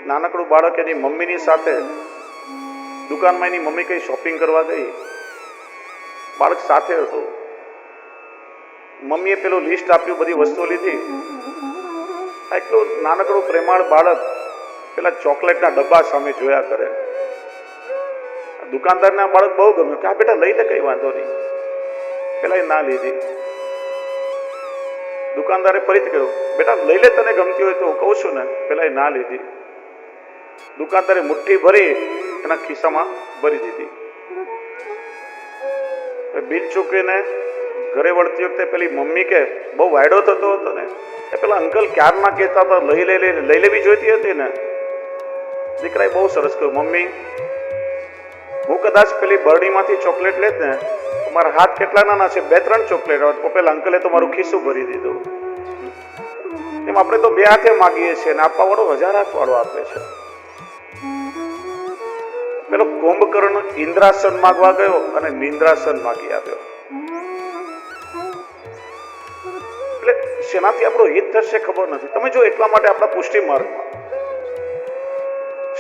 નાનકડું બાળક એની મમ્મીની સાથે દુકાનમાં એની મમ્મી કઈ શોપિંગ કરવા ગઈ, બાળક સાથે હતું. મમ્મીએ પેલું લિસ્ટ આપ્યું, બધી વસ્તુઓ લીધી. એટલું નાનકડું પ્રેમાળ બાળક પેલા ચોકલેટના ડબ્બા સામે જોયા કરે. દુકાનદારને આ બાળક બહુ ગમ્યું કે આ બેટા લઈ લે, કઈ વાંધો નહીં. પેલા એ ના લીધી. દુકાનદારે ફરીથી કહ્યું, બેટા લઈ લે, તને ગમતી હોય તો હું કહું છું ને. પેલા એ ના લીધી. દુકાનદારે મુઠ્ઠી ભરી એના ખિસ્સામાં ભરી દીધી. બિલ ચૂકવીને ઘરે વળતી વખતે પેલી મમ્મી કે બહુ વાયડો થતો હતો ને, એ પેલા અંકલ ક્યારના કહેતા હતા લઈ લેવી જોઈતી હતી ને. દીકરાએ બહુ સરસ કહ્યું, મમ્મી હું કદાચ પેલી બરણીમાંથી ચોકલેટ લેત ને, મારા હાથ કેટલા નાના છે, 2-3 ચોકલેટ આવત, પેલા અંકલે તો મારું ખિસ્સું ભરી દીધું. એમ આપણે તો 2 હાથે માગીએ છીએ ને આપવા વાળો 1000 હાથ વાળો આપે છે. પેલો કુંભકર્ણ ઇન્દ્રાસન માગવા ગયો અને નિંદ્રાસન માગી આવ્યો. એટલે શેનાથી આપણું હિત થશે ખબર નથી. તમે જો એટલા માટે આપણા પુષ્ટિ માર્ગમાં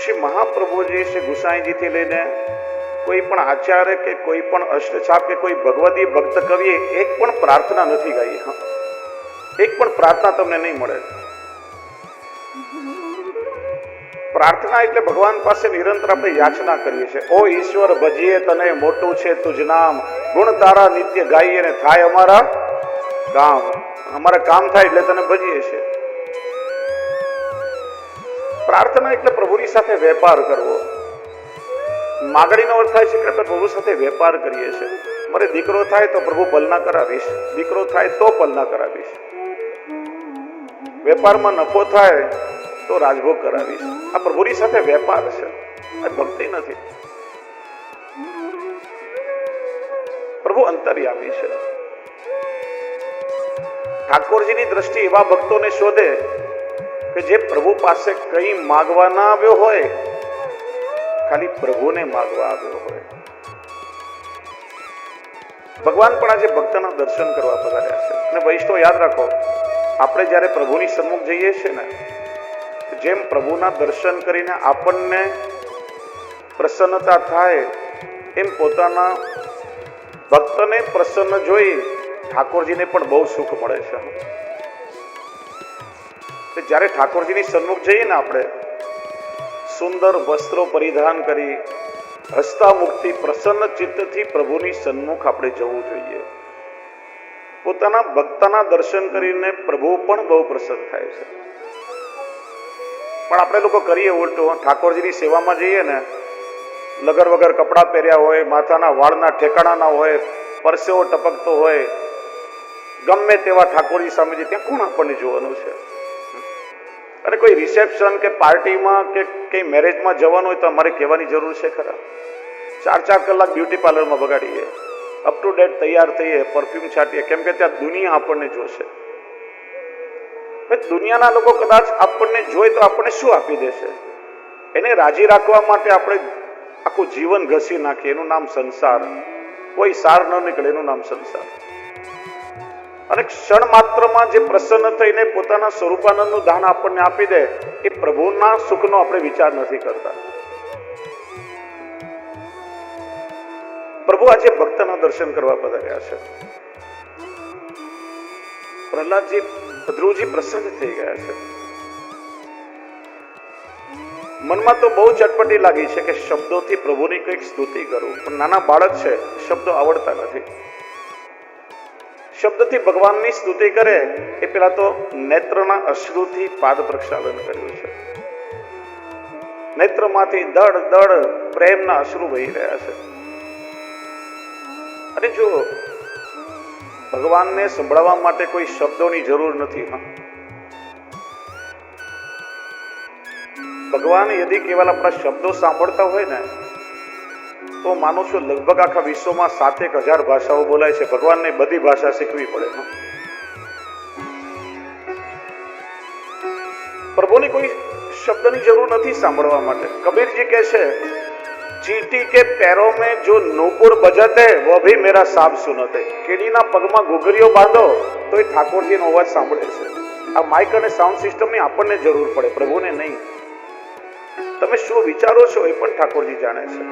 શ્રી મહાપ્રભુજી, શ્રી ગુસાઈજીથી લઈને કોઈ પણ આચાર્ય કે કોઈ પણ અષ્ટછાપ કે કોઈ ભગવદી ભક્ત કવિએ એક પણ પ્રાર્થના નથી ગાઈ. એક પણ પ્રાર્થના તમને નહીં મળે. પ્રાર્થના એટલે ભગવાન પાસે નિરંતર આપણે યાચના કરીએ છીએ. ઓ ઈશ્વર ભજીએ તને, મોટું છે તુજ નામ, ગુણ તારા નિત્ય ગાઈએ ને થાય અમારા કામ. અમારા કામ થાય એટલે તને ભજીએ છીએ. પ્રાર્થના એટલે પ્રભુની સાથે વેપાર કરવો. માગણીનો અર્થ થાય છે કે આપણે પ્રભુ સાથે વેપાર કરીએ છીએ. મારે દીકરો થાય તો પ્રભુ પલના કરાવીશ, દીકરો થાય તો પલના કરાવીશ, વેપારમાં નફો થાય તો રાજભોગ કરાવીશ. આ પ્રભુની સાથે વેપાર છે, આ ભક્તિ નથી. પ્રભુ અંતર્યામી છે. ઠાકોરજીની દ્રષ્ટિ એવા ભક્તોને શોધે કે જે પ્રભુ પાસે કઈ માગવા ના આવ્યો હોય, ખાલી પ્રભુને માગવા આવ્યો હોય. ભગવાન પણ આજે ભક્તના દર્શન કરવા પધાર્યા છે. અને વૈષ્ણવ યાદ રાખો, આપણે જ્યારે પ્રભુની સન્મુખ જઈએ છીએ ને, જેમ પ્રભુના દર્શન કરીને આપણને પ્રસન્નતા થાય, એમ પોતાના ભક્તને પ્રસન્ન જોઈ ઠાકોરજીને પણ બહુ સુખ મળે છે. જ્યારે ઠાકોરજીની સન્મુખ જઈએ ને, આપણે સુંદર વસ્ત્રો પરિધાન કરી હસતા મુખથી પ્રસન્ન ચિત્તથી પ્રભુની સન્મુખ આપણે જવું જોઈએ. પોતાના ભક્તના દર્શન કરીને પ્રભુ પણ બહુ પ્રસન્ન થાય છે. પણ આપણે લોકો કરીએ ઉલટું. ઠાકોરજીની સેવામાં જઈએ ને, લગર વગર કપડાં પહેર્યા હોય, માથાના વાળના ઠેકાણા ના હોય, પરસેવો ટપકતો હોય, ગમે તેવા ઠાકોરજી સામે જઈએ, ત્યાં કોણ આપણને જોવાનું છે? અને કોઈ રિસેપ્શન કે પાર્ટીમાં કે કઈ મેરેજમાં જવાનું હોય તો અમારે કહેવાની જરૂર છે ખરા? 4-4 કલાક બ્યુટી પાર્લરમાં બગાડીએ, અપ ટુ ડેટ તૈયાર થઈએ, પરફ્યુમ છાંટીએ, કેમ કે ત્યાં દુનિયા આપણને જોશે. દુનિયાના લોકો કદાચ આપણને જોઈ તો આપણને શું આપી દેશે? એને રાજી રાખવા માટે આપણે આખું જીવન ઘસી નાખીએ. એનું નામ સંસાર. કોઈ સાર ન નીકળે, એનું નામ સંસાર. અને ક્ષણ માત્રમાં જે પ્રસન્ન થઈને પોતાના સ્વરૂપાનંદનું દાન આપણને આપી દે, એ પ્રભુના સુખનો આપણે વિચાર નથી કરતા. પ્રભુ આજે ભક્તના દર્શન કરવા પધાર્યા છે. પ્રહલાદજી, ધ્રુવજી પ્રસન્ન થઈ ગયા છે. મનમાં તો બહુ ચટપટી લાગી છે કે શબ્દોથી પ્રભુની કંઈક સ્તુતિ કરું, પણ નાના બાળક છે, શબ્દો આવડતા નથી. શબ્દથી ભગવાનની સ્તુતિ કરે એ પેલા તો નેત્રના અશ્રુથી પાદ પ્રક્ષાલન કર્યું છે. નેત્રમાંથી દળ દળ પ્રેમના અશ્રુ વહી રહ્યા છે. અને જો ભગવાનને સંભળાવવા માટે કોઈ શબ્દોની જરૂર નથી. ભગવાન યદિ કેવલ આપણા શબ્દો સાંભળતા હોય ને, તો માનો છો લગભગ આખા વિશ્વમાં 7-1000 ભાષાઓ બોલાય છે. ભગવાનને બધી ભાષા શીખવી પડે. પ્રભુની કોઈ શબ્દની જરૂર નથી સાંભળવા માટે. કબીરજી કહે છે, ચીંટી કે पैरों में जो नूपुर बजते वो भी मेरा साब सुनते. કેડીના પગમાં ઘૂઘરીઓ બાંધો તો એ ઠાકોરજીનો અવાજ સાંભળે છે. આ માઇક અને સાઉન્ડ સિસ્ટમની આપણને જરૂર પડે, પ્રભુને નહીં. તમે શું વિચારો છો એ પણ ઠાકોરજી જાણે છે.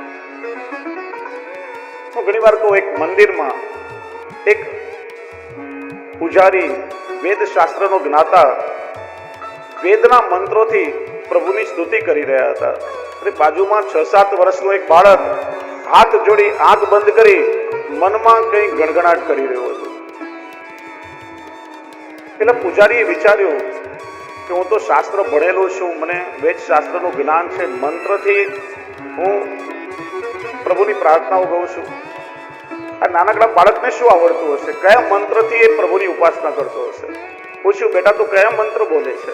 હું ઘણી વાર કહું, એક મંદિરમાં એક પૂજારી, વેદ શાસ્ત્રનો જ્ઞાતા, વેદના મંત્રોથી પ્રભુની સ્તુતિ કરી રહ્યા હતા. અને બાજુમાં 6-7 વર્ષનો એક બાળક હાથ જોડી આંખ બંધ કરી મનમાં કંઈ ગણગણાટ કરી રહ્યો હતો. પેલા પૂજારીએ વિચાર્યું કે હું તો શાસ્ત્ર ભણેલો છું, મને વેદ શાસ્ત્રનું જ્ઞાન છે, મંત્રથી હું પ્રભુની પ્રાર્થનાઓ ગાઉં છું. આ નાનકડા બાળકને શું આવડતું હશે? કયા મંત્રથી એ પ્રભુની ઉપાસના કરતો હશે? પૂછ્યું, બેટા તું કયા મંત્ર બોલે છે?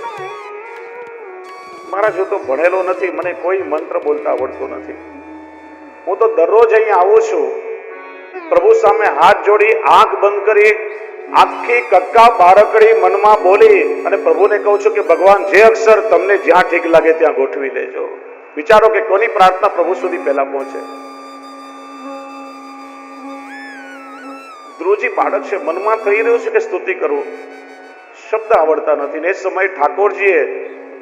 મારા જો તો ભણેલો નથી, મને કોઈ મંત્ર બોલતા આવડતો નથી. હું તો દરરોજ અહીંયા આવું છું, પ્રભુ સામે હાથ જોડી આંખ બંધ કરી આખી કક્કા બારકડી મનમાં બોલી અને પ્રભુને કહું છું કે ભગવાન, જે અક્ષર તમને જ્યાં ઠીક લાગે ત્યાં ગોઠવી લેજો. વિચારો કે કોની પ્રાર્થના પ્રભુ સુધી પહેલા પહોંચે. ધ્રુવજી બાળક છે, મનમાં થઈ રહ્યું છે કે સ્તુતિ કરું, શબ્દ આવડતા નથી. ને એ સમયે ઠાકોરજીએ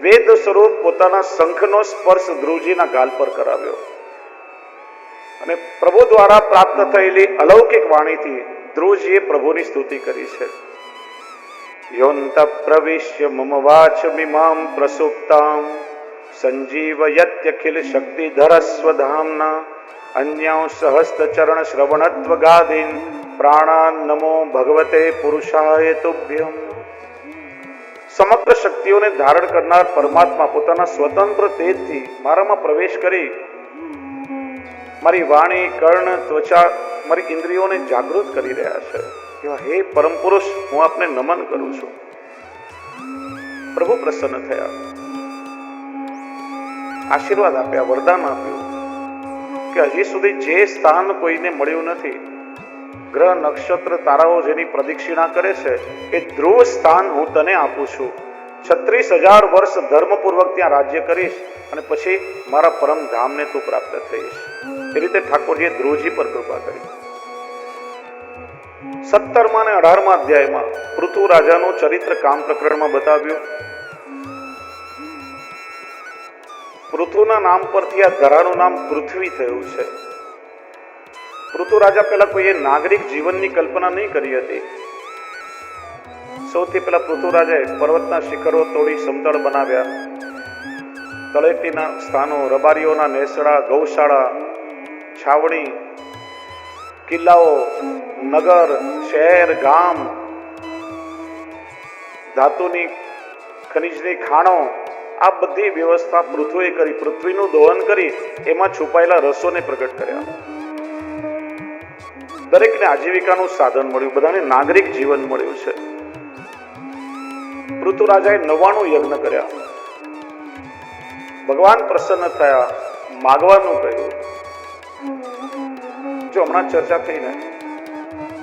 વેદ સ્વરૂપ પોતાના શંખનો સ્પર્શ ધ્રુવજીના ગાલ પર કરાવ્યો અને પ્રભુ દ્વારા પ્રાપ્ત થયેલી અલૌકિક વાણીથી ધ્રુવજીએ પ્રભુની સ્તુતિ કરી છે. યોંત પ્રવિશ્ય મમ વાચમિમામ પ્રસુપ્તામ સંજીવયત્યખિલ શક્તિધર સ્વધામના અન્યાં સહસ્તચરણ શ્રવણત્વ ગાદીન પ્રાણાન નમો ભગવતે પુરુષાય તુભ્યમ. સમગ્ર શક્તિઓને ધારણ કરનાર પરમાત્મા પોતાના સ્વતંત્ર તેજથી મારામાં પ્રવેશ કરી મારી વાણી, કર્ણ, ત્વચા, મારી ઇન્દ્રિયોને જાગૃત કરી રહ્યા છે. એવા હે પરમ પુરુષ, હું આપને નમન કરું છું. પ્રભુ પ્રસન્ન થયા, આશીર્વાદ આપ્યા, વરદાન આપ્યું કે હજી સુધી જે સ્થાન કોઈને મળ્યું નથી, ગ્રહ, નક્ષત્ર, તારાઓ જેની પ્રદક્ષિણા કરે છે, એ ધ્રુવ સ્થાન હું તને આપું છું. 36,000 વર્ષ ધર્મપૂર્વક ત્યાં રાજ્ય કરીશ અને પછી મારા પરમ ધામને તું પ્રાપ્ત થઈશ. એ રીતે ઠાકોરજીએ ધ્રુવજી પર કૃપા કરી. 17મા અને 18મા અધ્યાયમાં પૃથુ રાજાનું ચરિત્ર કામ પ્રકરણમાં બતાવ્યું. પૃથુના નામ પરથી આ ધરાનું નામ પૃથ્વી થયું છે. પૃથુ રાજા પહેલા કોઈએ નાગરિક જીવનની કલ્પના નહીં કરી હતી. સૌથી પહેલા પૃથુ રાજાએ પર્વતના શિખરો તોડી સમતળ બનાવ્યા, તળેટીના સ્થાનો, રબારીઓના નેસડા, ગૌશાળા, છાવણી, કિલ્લાઓ, નગર, શહેર, ગામ, ધાતુની ખનિજની ખાણો, આ બધી વ્યવસ્થા પૃથ્વીએ કરી. પૃથ્વીનું દોહન કરી એમાં છુપાયેલા રસોને પ્રગટ કર્યા. દરેકને આજીવિકાનું સાધન મળ્યું, બધાને નાગરિક જીવન મળ્યું છે. પૃથુ રાજાએ 99 યજ્ઞ કર્યા. ભગવાન પ્રસન્ન થયા, માગવાનું કહ્યું. જો હમણાં ચર્ચા થઈ ને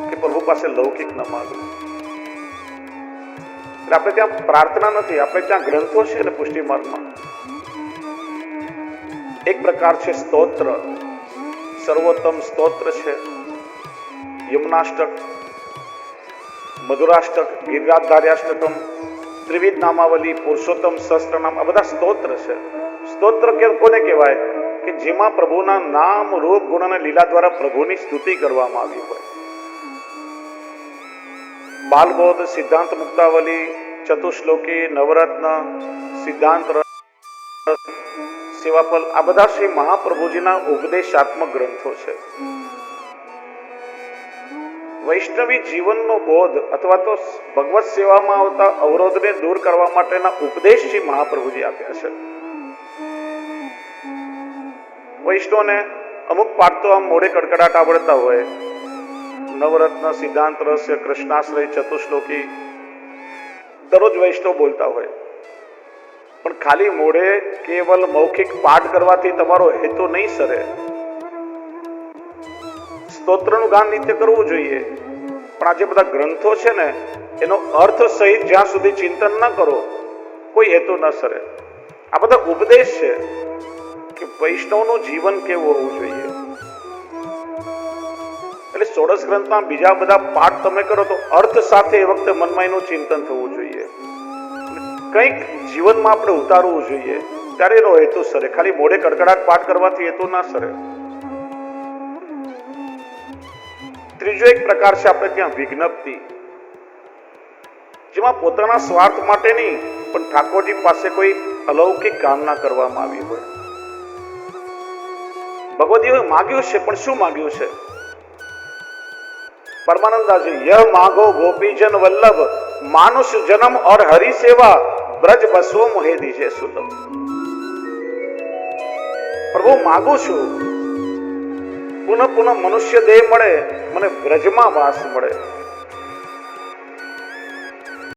કે પ્રભુ પાસે લૌકિક ન માગવું, એટલે આપણે ત્યાં પ્રાર્થના નથી, આપણે ત્યાં ગ્રંથો છે ને પુષ્ટિ માર્ગમાં. એક પ્રકાર છે સ્તોત્ર, સર્વોત્તમ સ્તોત્ર છે યમુનાષ્ટક, મધુરાષ્ટક, ગિરિરાજધાર્યાષ્ટકમ, ત્રિવિધ નામાવલી, પુરુષોત્તમ સહસ્ત્રનામ, આ બધા સ્તોત્ર છે. સ્તોત્ર કોને કહેવાય? કે જેમાં પ્રભુના નામ, રૂપ, ગુણ અને લીલા દ્વારા પ્રભુની સ્તુતિ કરવામાં આવી હોય. બાલબોધ, સિદ્ધાંત મુક્તાવલી, ચતુશ્લોકી, નવરત્ન, સિદ્ધાંત રસ, સેવાફલ, આ બધા શ્રી મહાપ્રભુજીના ઉપદેશાત્મક ગ્રંથો છે. વૈષ્ણવી જીવનનો બોધ અથવા તો ભગવત સેવામાં આવતા અવરોધને દૂર કરવા માટેના ઉપદેશ શ્રી મહાપ્રભુજી આપ્યા છે. વૈષ્ણવને અમુક પાઠ તો આમ મોઢે કડકડાટ આવડતા હોય, નવરત્ન, સિદ્ધાંત રહસ્ય, કૃષ્ણાશ્રય, ચતુશ્લોકી દરરોજ વૈષ્ણવ બોલતા હોય, પણ ખાલી મોઢે કેવલ મૌખિક પાઠ કરવાથી તમારો હેતુ નહીં સરે. સ્તોત્રનું ગાન નિત્ય કરવું જોઈએ, પણ આ જે બધા ગ્રંથો છે ને એનો અર્થ સહિત જ્યાં સુધી ચિંતન ન કરો કોઈ હેતુ ન સરે. આ બધા ઉપદેશ છે કે વૈષ્ણવનું જીવન કેવું હોવું જોઈએ. એટલે 16 ગ્રંથમાં બીજા બધા પાઠ તમે કરો તો અર્થ સાથે એ વખતે મનમાં એનું ચિંતન થવું જોઈએ, કંઈક જીવનમાં આપણે ઉતારવું જોઈએ. ત્યારે એનો હેતુ સરે. ખાલી મોઢે કડકડાટ પાઠ કરવાથી હેતુ ના સરે. ત્રીજો એક પ્રકાર છે આપણે ત્યાં વિજ્ઞપ્તિ, જેમાં પોતાના સ્વાર્થ માટે નહીં પણ ઠાકોરજી પાસે કોઈ અલૌકિક કામના કરવામાં આવી હોય. ભગવદીઓએ માગ્યું છે, પણ શું માગ્યું છે? પરમાનંદાજી, યહ માગો ગોપીજન વલ્લભ, માનુષ જન્મ और हरि सेवा, ब्रज बसो मोहे दीजे सुलभ. પ્રભુ માગું છું પુનઃ પુનઃ મનુષ્ય દેહ મળે, મને બ્રજમાં વાસ મળે.